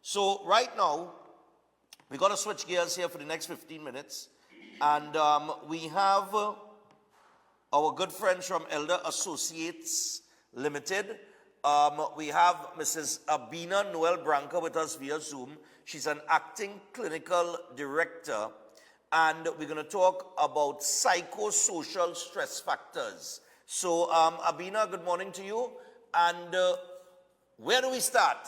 So right now, we're going to switch gears here for the next 15 minutes. And we have our good friends from Elder Associates Limited. We have Mrs. Abina Noel Branca with us via Zoom. She's an acting clinical director. And we're going to talk about psychosocial stress factors. So, Abina, good morning to you. And where do we start?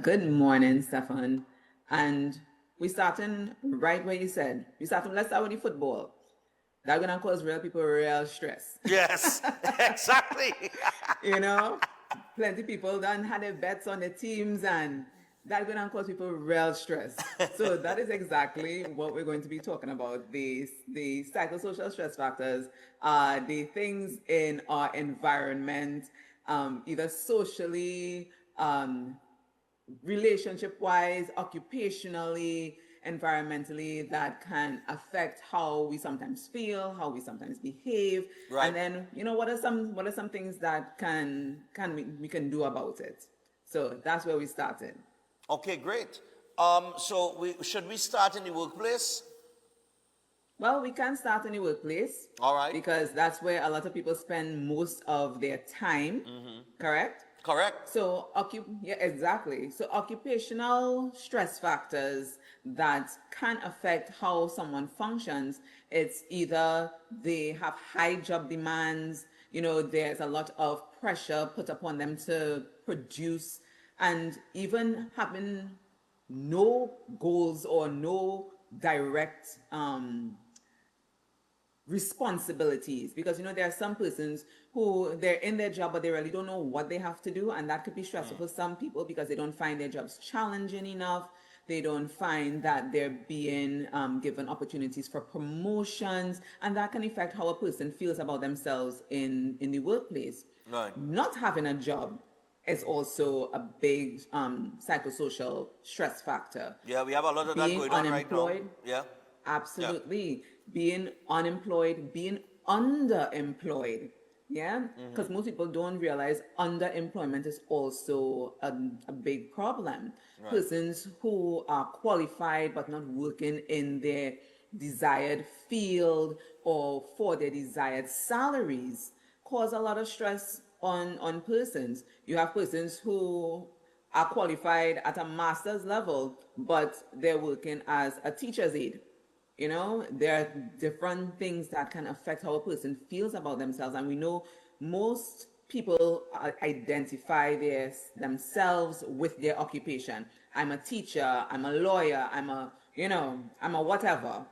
Good morning, Stefan. And we're starting right where you said. Let's start with the football. That's going to cause real people real stress. Yes, exactly. Plenty people done had their bets on the teams, and that's going to cause people real stress. So that is exactly what we're going to be talking about. The psychosocial stress factors, the things in our environment, either socially, relationship-wise, occupationally, environmentally, that can affect how we sometimes feel, how we sometimes behave, Right. and then what are some things that we can do about it. So that's where we started. Okay, great. So should we start in the workplace? Well, we can start in the workplace. All right. Because that's where a lot of people spend most of their time. Correct? Correct. So, yeah, exactly. So, occupational stress factors that can affect how someone functions, it's either they have high job demands, there's a lot of pressure put upon them to produce, and even having no goals or no direct responsibilities, because there are some persons who they're in their job but they really don't know what they have to do, and that could be stressful for some people because they don't find their jobs challenging enough. They don't find that they're being given opportunities for promotions, and that can affect how a person feels about themselves in the workplace. Right. Not having a job is also a big psychosocial stress factor. Yeah, we have a lot of that Being going on right now. unemployed. Yeah. Absolutely. Being unemployed, being underemployed. Yeah. Because most people don't realize underemployment is also a big problem. Right. Persons who are qualified but not working in their desired field or for their desired salaries cause a lot of stress on persons. You have persons who are qualified at a master's level, but they're working as a teacher's aide. There are different things that can affect how a person feels about themselves. And we know most people identify themselves with their occupation. I'm a teacher, I'm a lawyer, I'm a whatever.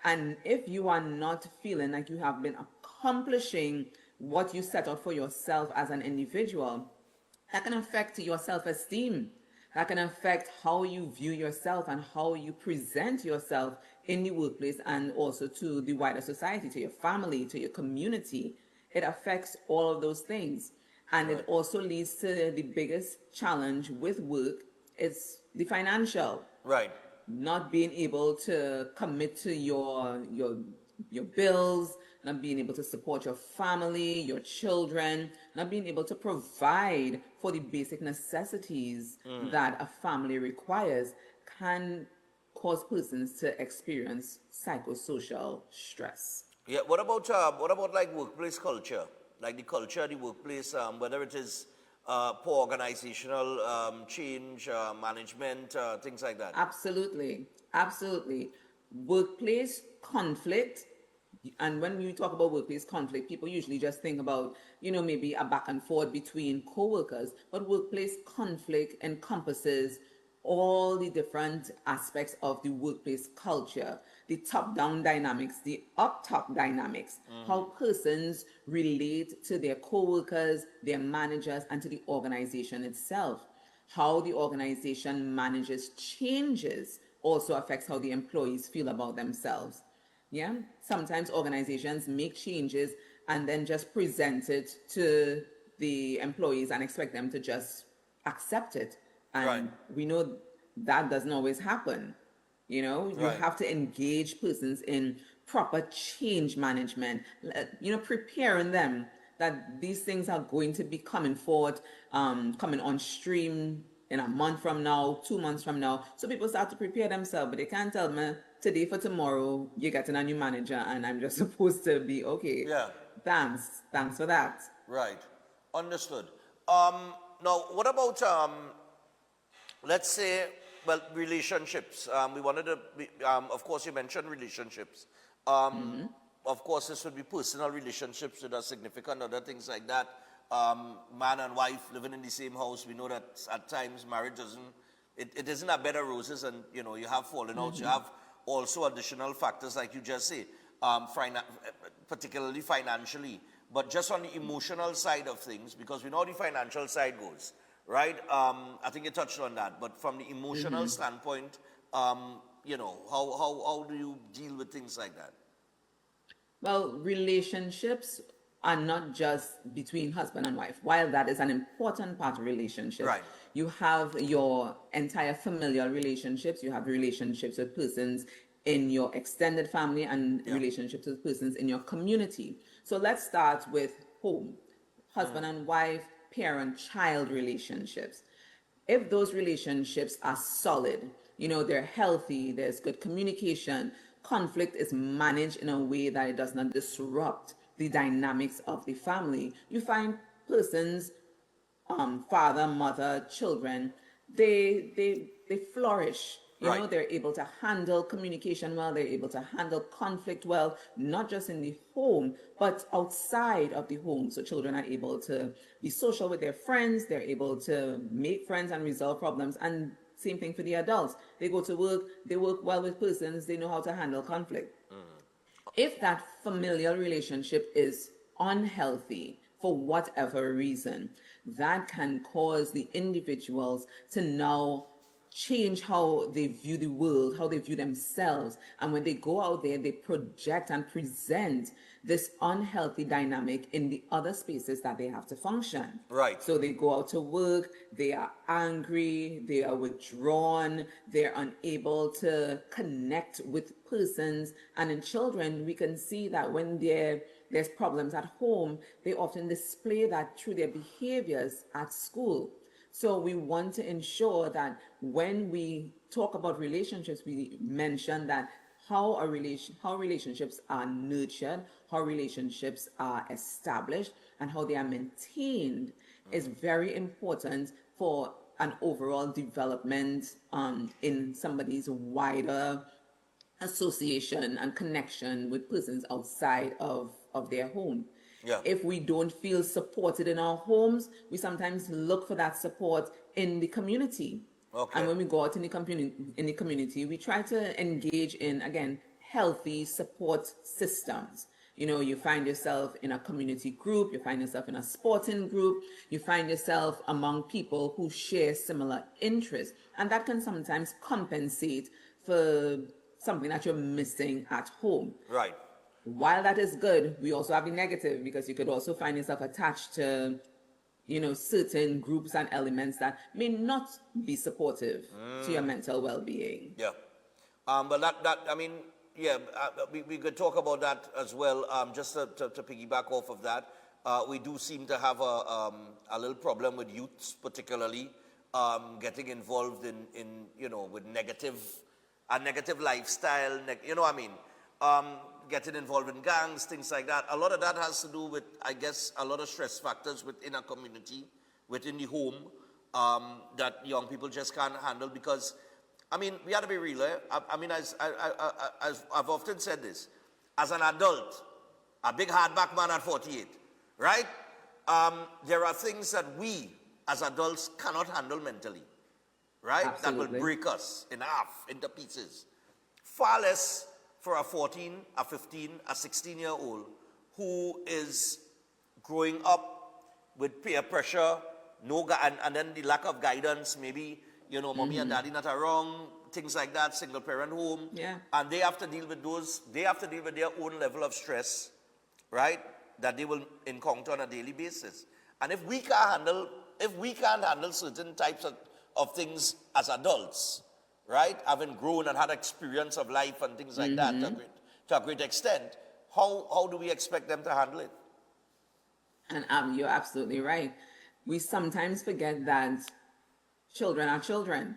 And if you are not feeling like you have been accomplishing what you set out for yourself as an individual, that can affect your self-esteem. That can affect how you view yourself and how you present yourself in the workplace, and also to the wider society, to your family, to your community. It affects all of those things. And Right. It also leads to the biggest challenge with work. It's the financial. Right. Not being able to commit to your bills, not being able to support your family, your children, not being able to provide for the basic necessities that a family requires, can cause persons to experience psychosocial stress. Yeah. What about like workplace culture? Like the culture of the workplace, whether it is poor organizational change, management, things like that. Absolutely. Absolutely. Workplace conflict. And when we talk about workplace conflict, people usually just think about, maybe a back and forth between co-workers. But workplace conflict encompasses all the different aspects of the workplace culture, the top-down dynamics, the up-top dynamics, how persons relate to their co-workers, their managers, and to the organization itself. How the organization manages changes also affects how the employees feel about themselves. Yeah, sometimes organizations make changes and then just present it to the employees and expect them to just accept it. And Right. we know that doesn't always happen. You Right. have to engage persons in proper change management, preparing them that these things are going to be coming forward, coming on stream in a month from now, 2 months from now. So people start to prepare themselves, but they can't tell me today for tomorrow, you're getting a new manager and I'm just supposed to be okay. Yeah. Thanks for that. Right. Understood. Now, what about, let's say, well, relationships? We wanted to, of course, you mentioned relationships. Of course, this would be personal relationships with a significant other, things like that. Man and wife living in the same house. We know that at times marriage it isn't a bed of roses, and you know you have fallen outs. You have also additional factors like you just say, particularly financially, but just on the emotional side of things, because we know how the financial side goes, right? I think you touched on that, but from the emotional standpoint, you know, how do you deal with things like that? Well, relationships are not just between husband and wife. While that is an important part of relationship, Right. you have your entire familial relationships. You have relationships with persons in your extended family and relationships with persons in your community. So let's start with home, husband and wife, parent-child relationships. If those relationships are solid, you know, they're healthy, there's good communication, conflict is managed in a way that it does not disrupt the dynamics of the family, you find persons, father, mother, children, they flourish. You know, Right. they're able to handle communication well, they're able to handle conflict well, not just in the home, but outside of the home. So children are able to be social with their friends, they're able to make friends and resolve problems. And same thing for the adults. They go to work, they work well with persons, they know how to handle conflict. If that familial relationship is unhealthy for whatever reason, that can cause the individuals to now change how they view the world, how they view themselves. And when they go out there, they project and present this unhealthy dynamic in the other spaces that they have to function. Right. So they go out to work, they are angry, they are withdrawn, they're unable to connect with persons. And in children, we can see that when there's problems at home, they often display that through their behaviors at school. So we want to ensure that when we talk about relationships, we mention that how relationships are nurtured, how relationships are established, and how they are maintained is very important for an overall development in somebody's wider association and connection with persons outside of their home. Yeah. If we don't feel supported in our homes, we sometimes look for that support in the community. Okay. And when we go out in the community, we try to engage in, again, healthy support systems. You know, you find yourself in a community group, you find yourself in a sporting group, you find yourself among people who share similar interests. And that can sometimes compensate for something that you're missing at home. Right. While that is good, we also have the negative, because you could also find yourself attached to, you know, certain groups and elements that may not be supportive to your mental well-being. Yeah. But that I mean, yeah, we could talk about that as well. Just to piggyback off of that, we do seem to have a little problem with youths, particularly getting involved in you know, with a negative lifestyle. You know what I mean? Getting involved in gangs, things like that. A lot of that has to do with, I guess, a lot of stress factors within a community, within the home, that young people just can't handle. Because, I mean, we have to be real. I mean, as I've often said this, as an adult, a big hardback man at 48, right? There are things that we, as adults, cannot handle mentally, right? Absolutely. That will break us in half, into pieces. Far less for a 14, a 15, a 16-year-old who is growing up with peer pressure, and then the lack of guidance, maybe, you know, mommy and daddy not around, things like that, single parent home. Yeah. And they have to deal with their own level of stress, right, that they will encounter on a daily basis. And if we can't handle certain types of things as adults, right, having grown and had experience of life and things like that to a great extent, how do we expect them to handle it? And you're absolutely right. We sometimes forget that children are children.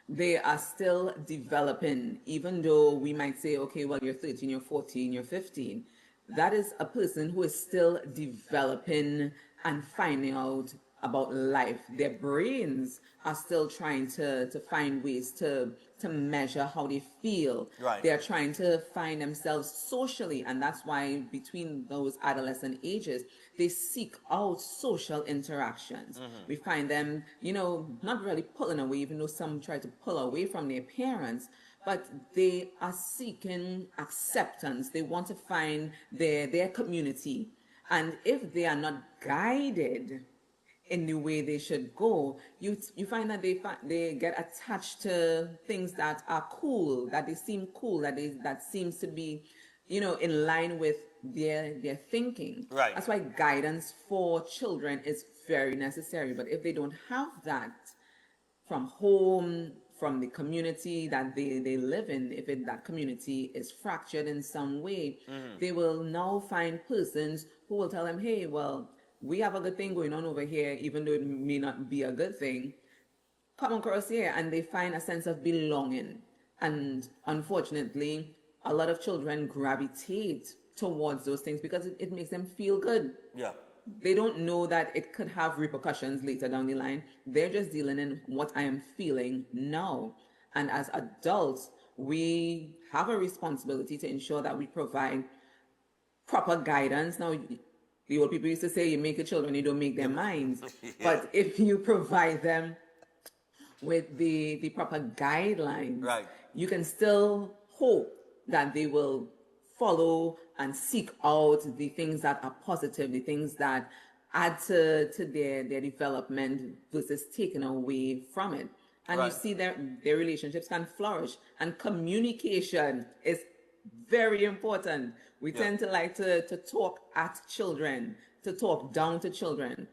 They are still developing, even though we might say, okay, well, you're 13, you're 14, you're 15. That is a person who is still developing and finding out about life. Their brains are still trying to find ways to measure how they feel. Right. They're trying to find themselves socially, and that's why between those adolescent ages, they seek out social interactions. We find them, not really pulling away, even though some try to pull away from their parents, but they are seeking acceptance. They want to find their community. And if they are not guided in the way they should go, you find that they get attached to things that are cool, that they seem cool, that seems to be, in line with their thinking. Right. That's why guidance for children is very necessary. But if they don't have that from home, from the community that they live in, if that community is fractured in some way, they will now find persons who will tell them, hey, well, we have a good thing going on over here, even though it may not be a good thing. Come across here, and they find a sense of belonging. And unfortunately, a lot of children gravitate towards those things because it makes them feel good. Yeah. They don't know that it could have repercussions later down the line. They're just dealing in what I am feeling now. And as adults, we have a responsibility to ensure that we provide proper guidance. Now, the old people used to say, you make your children, you don't make their minds. Yeah. But if you provide them with the proper guidelines, Right. you can still hope that they will follow and seek out the things that are positive, the things that add to their development versus taking away from it. And Right. you see their relationships can flourish. And communication is very important. We tend to like to talk at children, to talk down to children.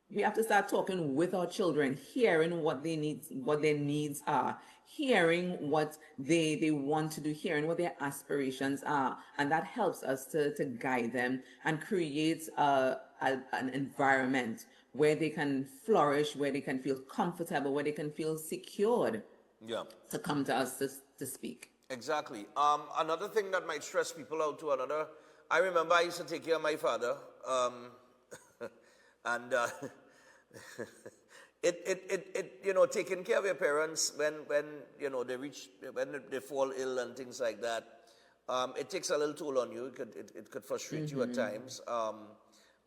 We have to start talking with our children, hearing what they need, what their needs are, hearing what they want to do, hearing what their aspirations are. And that helps us to guide them and create an environment where they can flourish, where they can feel comfortable, where they can feel secured Yeah. to come to us to speak. Exactly. Another thing that might stress people out to I remember I used to take care of my father, and taking care of your parents when they fall ill and things like that, it takes a little toll on you. It could frustrate you at times,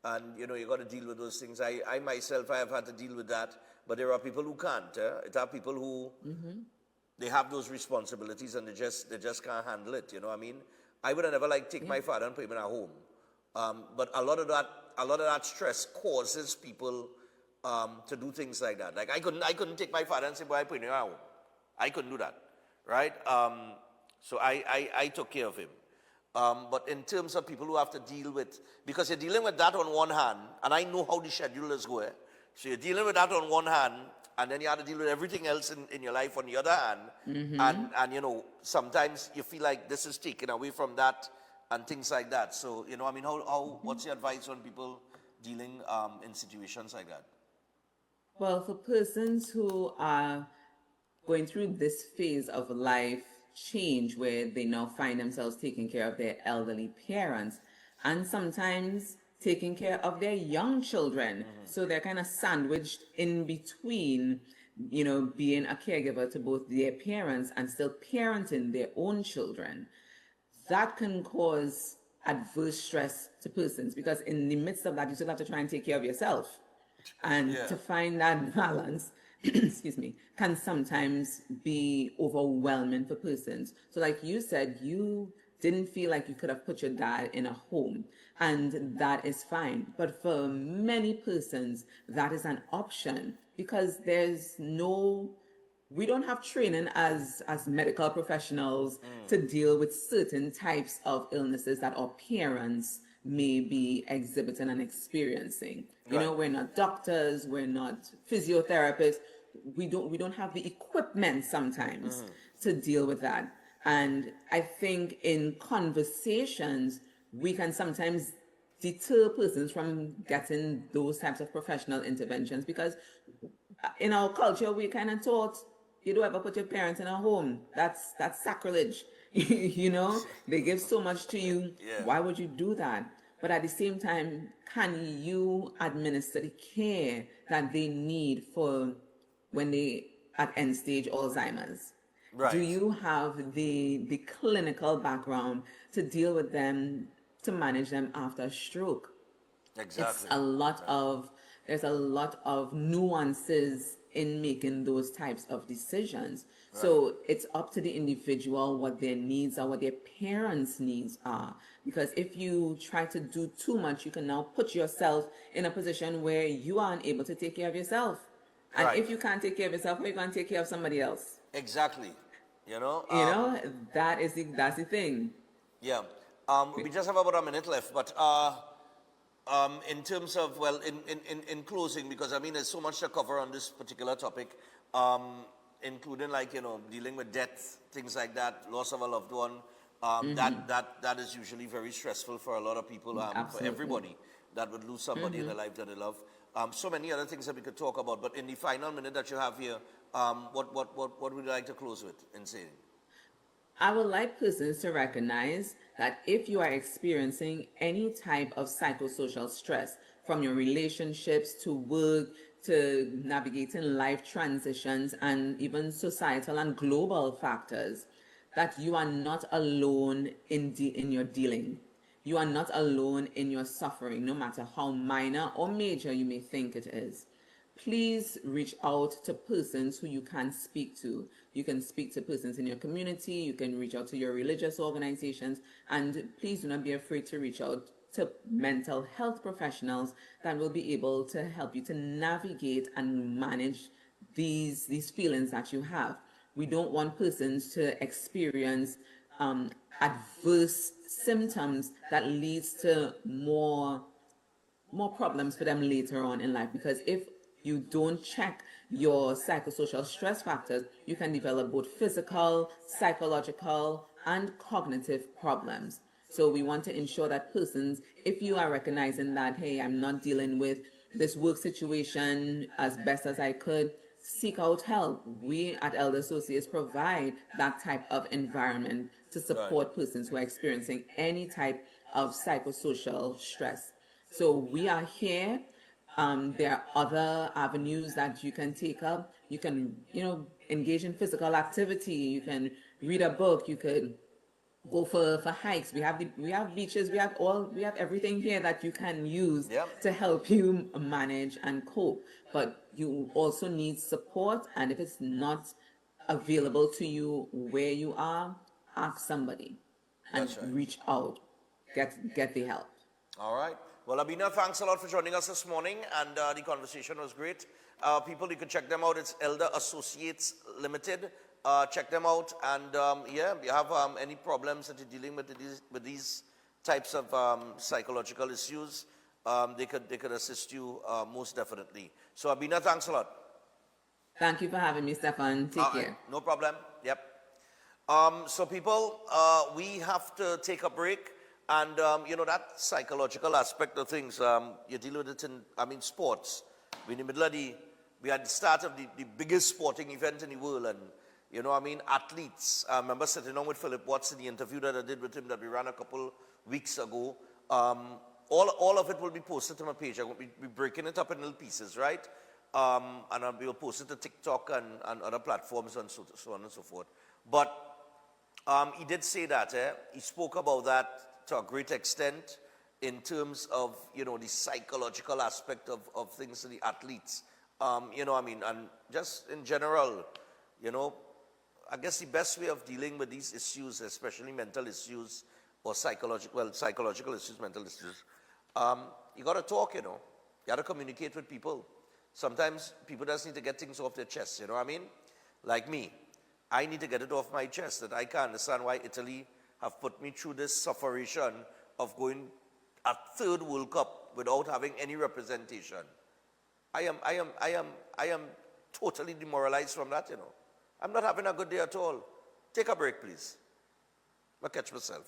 and you got to deal with those things. I myself, I have had to deal with that, but there are people who can't. It are people who. They have those responsibilities and they just can't handle it. You know what I mean? I would have never take my father and put him in a home. But a lot of that stress causes people to do things like that. Like I couldn't take my father and say, "Boy, I put him in a home." I couldn't do that, right? So I took care of him. But in terms of people who have to deal with, because you're dealing with that on one hand, and I know how the schedule is going. So you're dealing with that on one hand, and then you have to deal with everything else in your life on the other hand. And sometimes you feel like this is taken away from that and things like that. So, what's your advice on people dealing in situations like that? Well, for persons who are going through this phase of life change where they now find themselves taking care of their elderly parents and sometimes taking care of their young children. So they're kind of sandwiched in between, being a caregiver to both their parents and still parenting their own children. That can cause adverse stress to persons because in the midst of that, you still have to try and take care of yourself. And to find that balance, excuse me, can sometimes be overwhelming for persons. So like you said, you didn't feel like you could have put your dad in a home, and that is fine. But for many persons, that is an option because we don't have training as medical professionals to deal with certain types of illnesses that our parents may be exhibiting and experiencing. We're not doctors, we're not physiotherapists. We don't have the equipment sometimes to deal with that. And I think in conversations, we can sometimes deter persons from getting those types of professional interventions because in our culture, we kind of taught you don't ever put your parents in a home. That's sacrilege. You know, they give so much to you. Yeah. Why would you do that? But at the same time, can you administer the care that they need for when they at end stage Alzheimer's? Do Right. you have the clinical background to deal with them, to manage them after a stroke? It's Exactly. a lot of there's a lot of nuances in making those types of decisions. Right. So it's up to the individual what their needs are, what their parents' needs are. Because if you try to do too much, you can now put yourself in a position where you are unable to take care of yourself. And Right. if you can't take care of yourself, how are you going to take care of somebody else? Exactly. You know. You know, that's the thing. Yeah. We just have about a minute left, but in terms of, well, in closing, because I mean, there's so much to cover on this particular topic, including like, dealing with death, things like that, loss of a loved one. That is usually very stressful for a lot of people, for Absolutely. everybody that would lose somebody in their life that they love. So many other things that we could talk about, but in the final minute that you have here, what would you like to close with in saying? I would like persons to recognize that if you are experiencing any type of psychosocial stress, from your relationships to work to navigating life transitions and even societal and global factors, that you are not alone in your dealing. You are not alone in your suffering, no matter how minor or major you may think it is. Please reach out to persons who you can speak to. You can speak to persons in your community, you can reach out to your religious organizations, and please do not be afraid to reach out to mental health professionals that will be able to help you to navigate and manage these feelings that you have. We don't want persons to experience adverse symptoms that leads to more problems for them later on in life, because if you don't check your psychosocial stress factors, you can develop both physical, psychological, and cognitive problems. So we want to ensure that persons, if you are recognizing that, hey, I'm not dealing with this work situation as best as I could, seek out help. We at Elder Associates provide that type of environment to Right. support persons who are experiencing any type of psychosocial stress. So we are here. There are other avenues that you can take up. You can, engage in physical activity. You can read a book. You could go for hikes. We have beaches. We have everything here that you can use Yep. to help you manage and cope. But you also need support. And if it's not available to you where you are, ask somebody and That's right. reach out. Get the help. All right. Well, Abina, thanks a lot for joining us this morning, and the conversation was great. People, you can check them out. It's Elder Associates Limited. Check them out, and yeah, if you have any problems that you're dealing with these types of psychological issues, they could assist you most definitely. So, Abina, thanks a lot. Thank you for having me, Stefan. Take All right, care. no problem. Yep. So people, we have to take a break. And, that psychological aspect of things, you deal with it in, sports. We're in the middle of we had the start of the biggest sporting event in the world. And, athletes. I remember sitting down with Philip Watts in the interview that I did with him that we ran a couple weeks ago. All of it will be posted to my page. We'll be breaking it up in little pieces, right? And we'll post it to TikTok and other platforms and so on and so forth. But he did say that, he spoke about that to a great extent in terms of, the psychological aspect of things to the athletes. And just in general, I guess the best way of dealing with these issues, especially mental issues or psychological issues, mental issues, you got to talk, you got to communicate with people. Sometimes people just need to get things off their chest, Like me, I need to get it off my chest that I can't understand why Italy have put me through this sufferation of going a third World Cup without having any representation. I am totally demoralized from that, I'm not having a good day at all. Take a break, please. I'll catch myself.